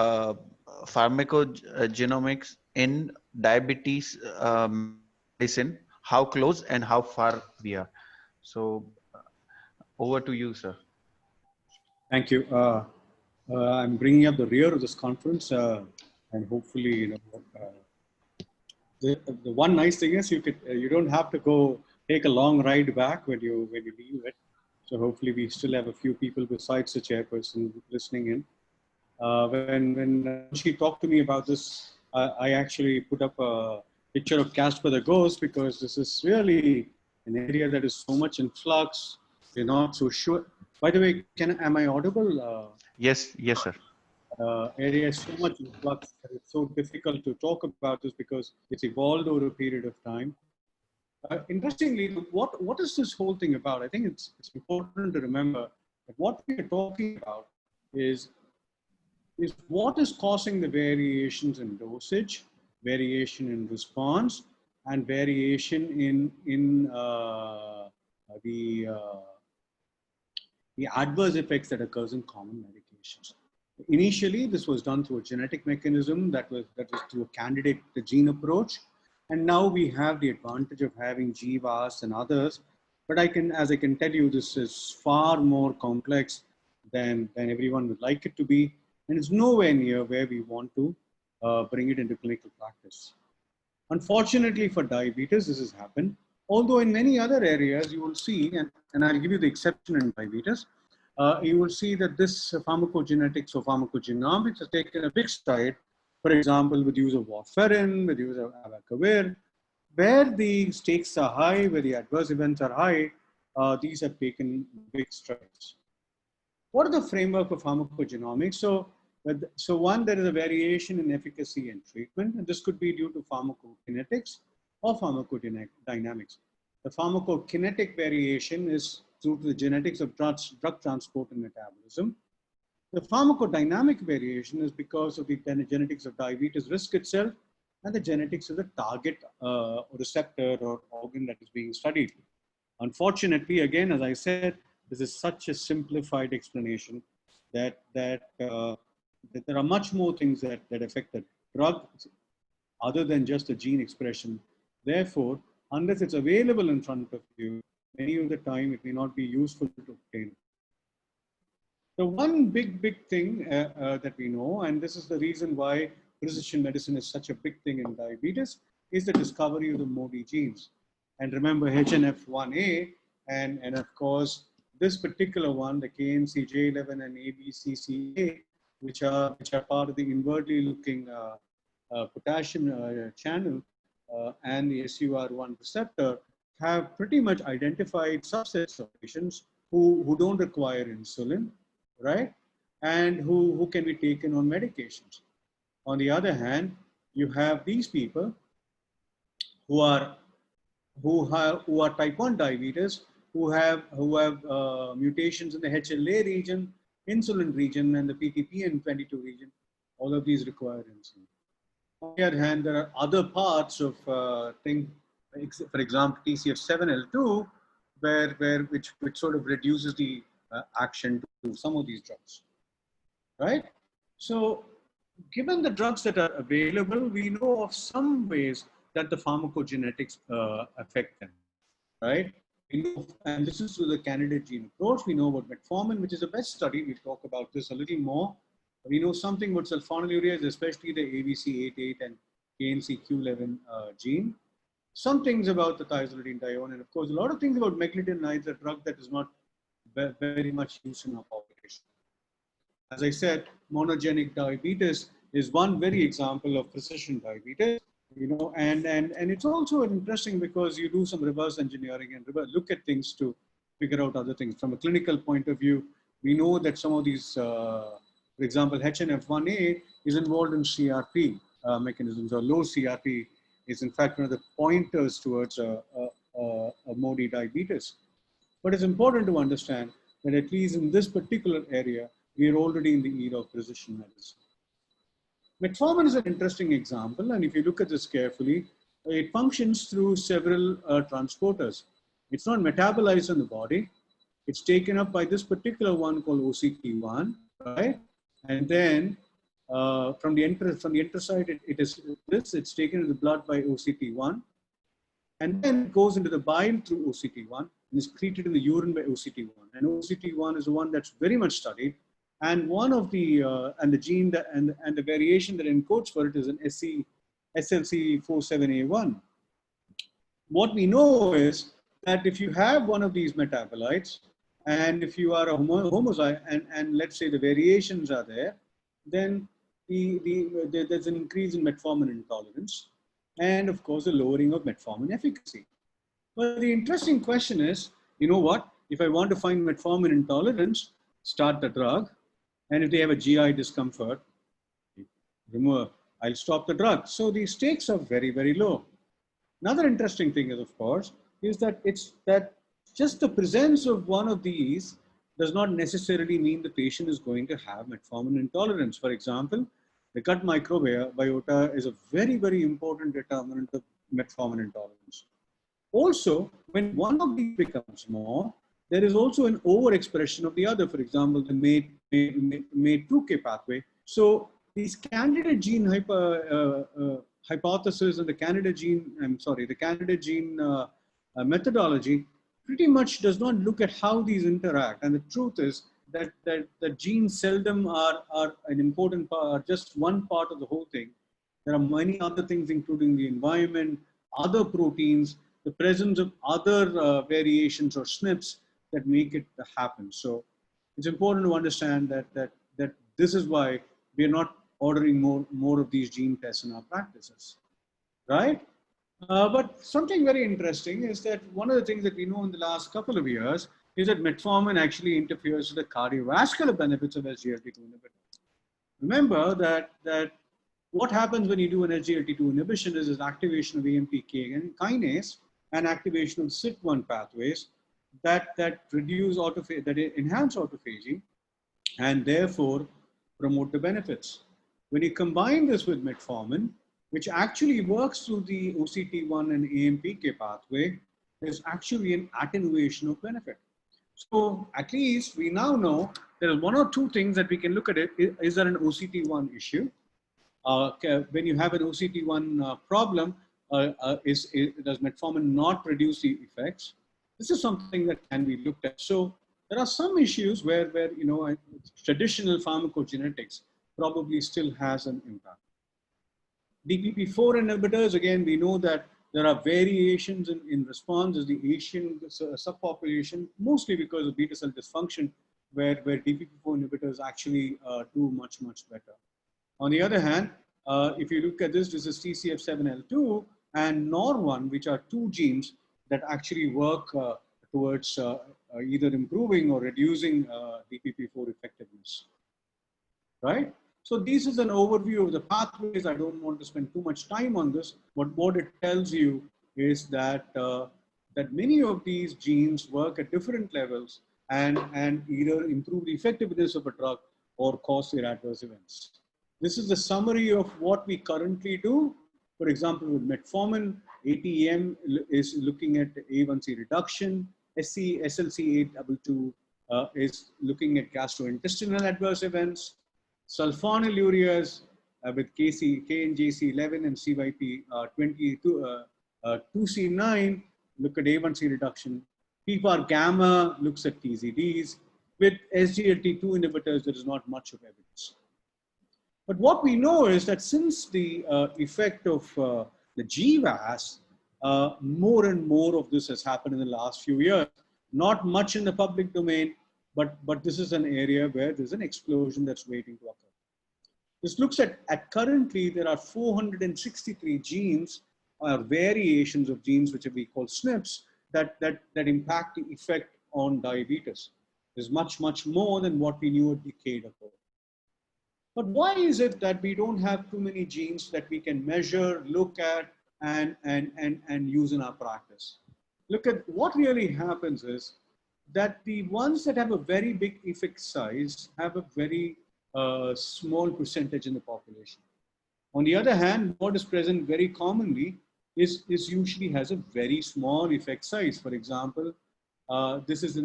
uh, pharmacogenomics in diabetes medicine, how close and how far we are. So over to you, sir. Thank you. I'm bringing up the rear of this conference, and hopefully, the one nice thing is you don't have to go take a long ride back when you leave it. So hopefully, we still have a few people besides the chairperson listening in. When she talked to me about this, I actually put up a picture of Casper the Ghost, because this is really an area that is so much in flux. We're not so sure. By the way, am I audible? Yes, sir. Area is so much in flux that it's so difficult to talk about this because it's evolved over a period of time. Interestingly, what is this whole thing about? I think it's important to remember that what we are talking about is what is causing the variations in dosage, variation in response, and variation in the adverse effects that occurs in common medications. Initially, this was done through a genetic mechanism that was through a candidate the gene approach, and now we have the advantage of having GWAS and others. But as I can tell you, this is far more complex than everyone would like it to be, and it's nowhere near where we want to bring it into clinical practice. Unfortunately for diabetes, this has happened. Although in many other areas, you will see, and I'll give you the exception in diabetes, you will see that this pharmacogenetics or pharmacogenomics has taken a big stride, for example, with use of warfarin, with use of abacavir, where the stakes are high, where the adverse events are high, these have taken big strides. What is the framework of pharmacogenomics? So one, there is a variation in efficacy and treatment, and this could be due to pharmacokinetics or pharmacodynamics. The pharmacokinetic variation is due to the genetics of drug transport and metabolism. The pharmacodynamic variation is because of the genetics of diabetes risk itself and the genetics of the target receptor or organ that is being studied. Unfortunately, again, as I said, this is such a simplified explanation that there are much more things that affect the drug other than just the gene expression. Therefore, unless it's available in front of you, many of the time it may not be useful to obtain. The one big thing that we know, and this is the reason why precision medicine is such a big thing in diabetes, is the discovery of the MODY genes. And remember HNF1A, and of course, this particular one, the KNCJ11 and ABCCA, which are part of the inwardly looking potassium channel and the SUR1 receptor, have pretty much identified subsets of patients who don't require insulin, right? And who can be taken on medications. On the other hand, you have these people who are type 1 diabetes, who have mutations in the HLA region, insulin region, and the PTPN22 region. All of these require insulin. On the other hand, there are other parts of things, for example, TCF7L2, which sort of reduces the action to some of these drugs, right? So, given the drugs that are available, we know of some ways that the pharmacogenetics affect them, right? We know, and this is through the candidate gene approach. We know about metformin, which is the best study. We'll talk about this a little more. We know something about sulfonylureas, especially the ABC88 and KNCQ11 gene. Some things about the thiazolidinedione, and of course, a lot of things about meglitinides, a drug that is not very much used in our population. As I said, monogenic diabetes is one very example of precision diabetes. And it's also interesting because you do some reverse engineering and look at things to figure out other things. From a clinical point of view, we know that some of these, for example, HNF1A is involved in CRP mechanisms, or low CRP is in fact one of the pointers towards a MODY diabetes. But it's important to understand that at least in this particular area, we are already in the era of precision medicine. Metformin is an interesting example, and if you look at this carefully, it functions through several transporters. It's not metabolized in the body. It's taken up by this particular one called OCT1, right? And then from the enter side, it's taken to the blood by OCT1, and then it goes into the bile through OCT1 and is treated in the urine by OCT1. And OCT1 is the one that's very much studied. And one of the and the gene that, and the variation that encodes for it is an SCL22A1. What we know is that if you have one of these metabolites, and if you are a homozygote, and let's say the variations are there, then there's an increase in metformin intolerance, and of course a lowering of metformin efficacy. But the interesting question is, you know what? If I want to find metformin intolerance, start the drug, and if they have a GI discomfort, I'll stop the drug. So the stakes are very, very low. Another interesting thing is, of course, is that just the presence of one of these does not necessarily mean the patient is going to have metformin intolerance. For example, the gut microbiota is a very, very important determinant of metformin intolerance. Also, when one of these becomes more, there is also an overexpression of the other. For example, the MATE2K pathway. So these candidate gene hypothesis and the candidate gene, methodology pretty much does not look at how these interact. And the truth is that the genes seldom are an important part, just one part of the whole thing. There are many other things, including the environment, other proteins, the presence of other variations or SNPs that make it happen. So it's important to understand that this is why we are not ordering more of these gene tests in our practices, right? But something very interesting is that one of the things that we know in the last couple of years is that metformin actually interferes with the cardiovascular benefits of SGLT2 inhibitors. Remember that what happens when you do an SGLT2 inhibition is activation of AMPK kinase and activation of SIT1 pathways that enhance autophagy and therefore promote the benefits. When you combine this with metformin, which actually works through the OCT1 and AMPK pathway, there's actually an attenuation of benefit. So at least we now know there are one or two things that we can look at it. Is there an OCT1 issue? When you have an OCT1 problem, does metformin not produce the effects? This is something that can be looked at. So there are some issues where traditional pharmacogenetics probably still has an impact. DPP4 inhibitors, again, we know that there are variations in response as the Asian subpopulation, mostly because of beta cell dysfunction, where DPP4 inhibitors actually do much better. On the other hand, if you look at this is TCF7L2 and NOR1, which are two genes that actually work towards either improving or reducing DPP4 effectiveness, right? So this is an overview of the pathways. I don't want to spend too much time on this, but what it tells you is that that many of these genes work at different levels and either improve the effectiveness of a drug or cause their adverse events. This is a summary of what we currently do. For example, with metformin, ATEM is looking at A1C reduction. SLC822 is looking at gastrointestinal adverse events. Sulfonylureas with KNJC11 and CYP2C9 look at A1C reduction. PPAR gamma looks at TZDs. With SGLT2 inhibitors, there is not much of evidence. But what we know is that since the effect of the GWAS, more and more of this has happened in the last few years. Not much in the public domain, but this is an area where there's an explosion that's waiting to occur. This looks at currently there are 463 genes or variations of genes which we call SNPs that impact the effect on diabetes. There's much more than what we knew a decade ago. But why is it that we don't have too many genes that we can measure, look at, and use in our practice? Look at what really happens is that the ones that have a very big effect size have a very small percentage in the population. On the other hand, what is present very commonly is usually has a very small effect size. For example, this is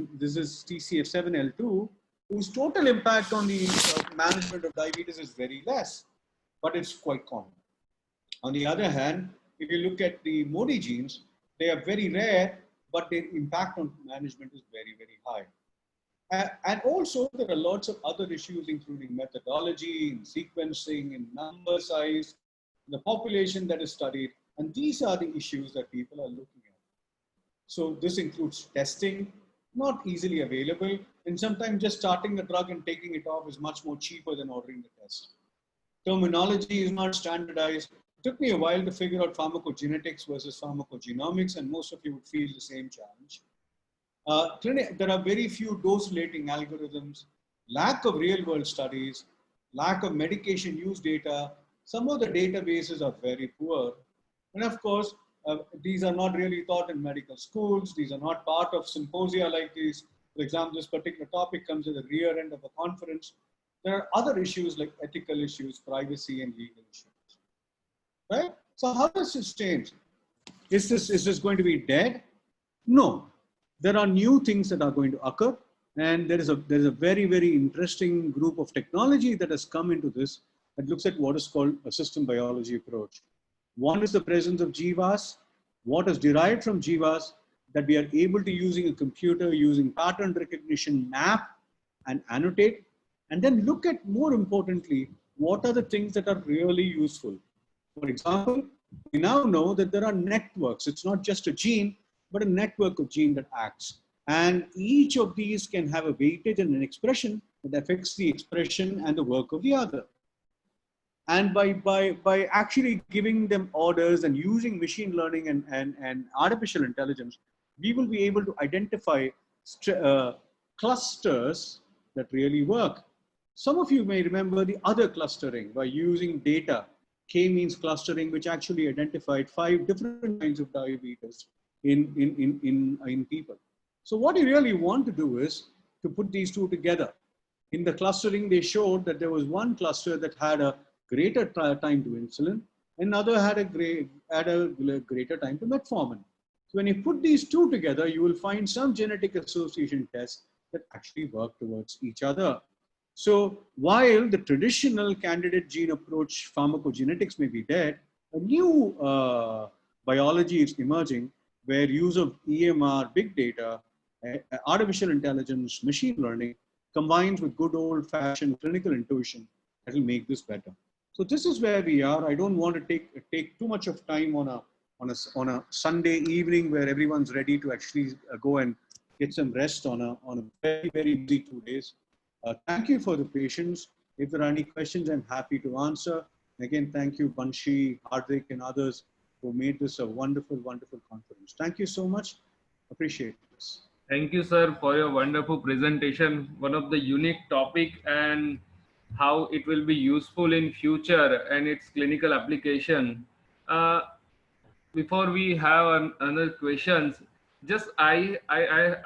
TCF7L2, whose total impact on the management of diabetes is very less, but it's quite common. On the other hand, if you look at the Modi genes, they are very rare, but their impact on management is very, very high. And also, there are lots of other issues, including methodology, in sequencing, in number size, the population that is studied. And these are the issues that people are looking at. So this includes testing, not easily available. And sometimes just starting the drug and taking it off is much more cheaper than ordering the test. Terminology is not standardized. It took me a while to figure out pharmacogenetics versus pharmacogenomics, and most of you would feel the same challenge. There are very few dose relating algorithms, lack of real world studies, lack of medication use data. Some of the databases are very poor. And of course, these are not really taught in medical schools. These are not part of symposia like these. For example, this particular topic comes at the rear end of a conference. There are other issues like ethical issues, privacy, and legal issues. Right? So how does this change? Is this going to be dead? No. There are new things that are going to occur, and there is a very, very interesting group of technology that has come into this that looks at what is called a system biology approach. One is the presence of jivas, what is derived from jivas that we are able to, using a computer, using pattern recognition, map and annotate, and then look at, more importantly, what are the things that are really useful. For example, we now know that there are networks. It's not just a gene, but a network of genes that acts. And each of these can have a weightage and an expression that affects the expression and the work of the other. And by actually giving them orders and using machine learning and artificial intelligence, we will be able to identify clusters that really work. Some of you may remember the other clustering by using data, K-means clustering, which actually identified 5 different kinds of diabetes in people. So what you really want to do is to put these two together. In the clustering, they showed that there was one cluster that had a greater time to insulin, another had a greater time to metformin. So when you put these two together, you will find some genetic association tests that actually work towards each other. So while the traditional candidate gene approach pharmacogenetics may be dead, a new biology is emerging where use of EMR, big data, artificial intelligence, machine learning combines with good old-fashioned clinical intuition that will make this better. So this is where we are. I don't want to take too much of time on a Sunday evening where everyone's ready to actually go and get some rest on a very, very busy 2 days. Thank you for the patience. If there are any questions, I'm happy to answer. Again, thank you, Banshi, Hardik, and others who made this a wonderful, wonderful conference. Thank you so much. Appreciate this. Thank you, sir, for your wonderful presentation. One of the unique topic and how it will be useful in future and its clinical application. Before we have another questions, just I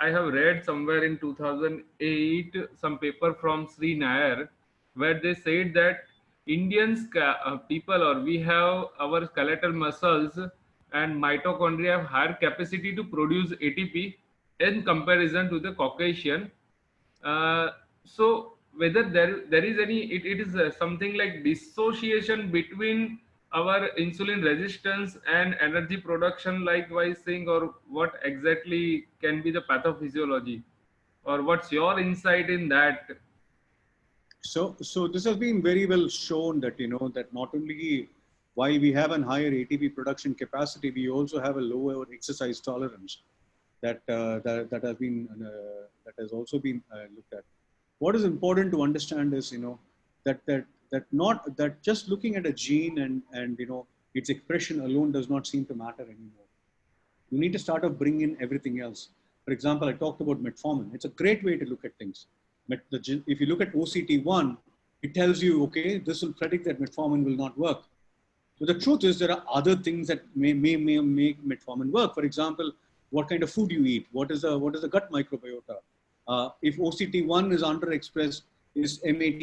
have read somewhere in 2008 some paper from Sri Nair where they said that Indians people, or we have our skeletal muscles and mitochondria have higher capacity to produce ATP in comparison to the Caucasian. So whether there is any, it is something like dissociation between our insulin resistance and energy production, likewise saying, or what exactly can be the pathophysiology, or what's your insight in that? So this has been very well shown that, that not only while we have a higher ATP production capacity, we also have a lower exercise tolerance that has also been looked at. What is important to understand is, that just looking at a gene and its expression alone does not seem to matter anymore. You need to start to bring in everything else. For example, I talked about metformin. It's a great way to look at things. If you look at OCT1, it tells you, okay, this will predict that metformin will not work. But the truth is there are other things that may make metformin work. For example, what kind of food you eat, what is the gut microbiota. If OCT1 is underexpressed, is MAT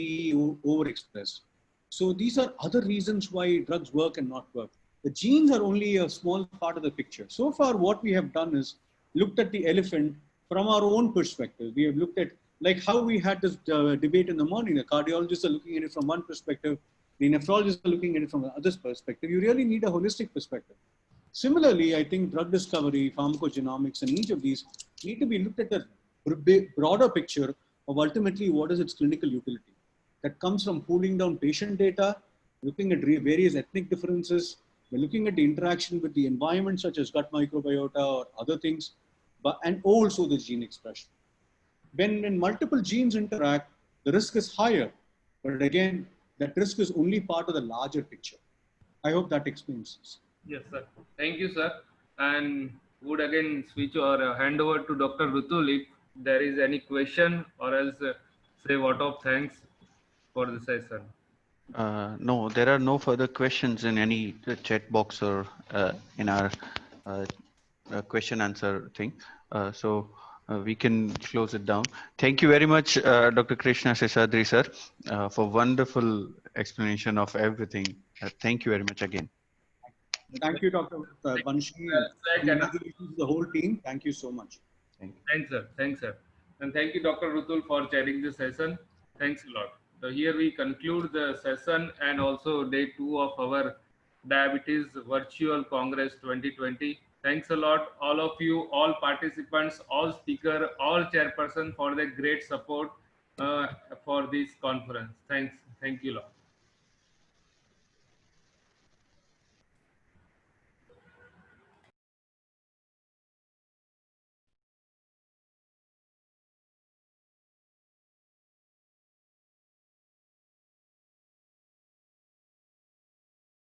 overexpressed. So these are other reasons why drugs work and not work. The genes are only a small part of the picture. So far, what we have done is looked at the elephant from our own perspective. We have looked at Like how we had this debate in the morning, the cardiologists are looking at it from one perspective, the nephrologists are looking at it from the other perspective. You really need a holistic perspective. Similarly, I think drug discovery, pharmacogenomics, and each of these need to be looked at the broader picture of ultimately what is its clinical utility. That comes from pooling down patient data, looking at various ethnic differences, we're looking at the interaction with the environment such as gut microbiota or other things, and also the gene expression. When multiple genes interact, the risk is higher. But again, that risk is only part of the larger picture. I hope that explains this. Yes, sir. Thank you, sir. And would again switch or hand over to Dr. Rutul if there is any question, or else say word of thanks for the session. No, there are no further questions in any chat box or in our uh, question answer thing. So we can close it down. Thank you very much, Dr. Krishna Seshadri sir, for wonderful explanation of everything. Thank you very much again. Thank you, Dr. Banshi, and congratulations to the whole team. Thank you so much. Thank you. Thanks, sir. Thanks, sir. And thank you, Dr. Rutul, for chairing this session. Thanks a lot. So here we conclude the session and also day 2 of our Diabetes Virtual Congress 2020. Thanks a lot, all of you, all participants, all speaker, all chairperson for the great support for this conference. Thanks. Thank you a lot.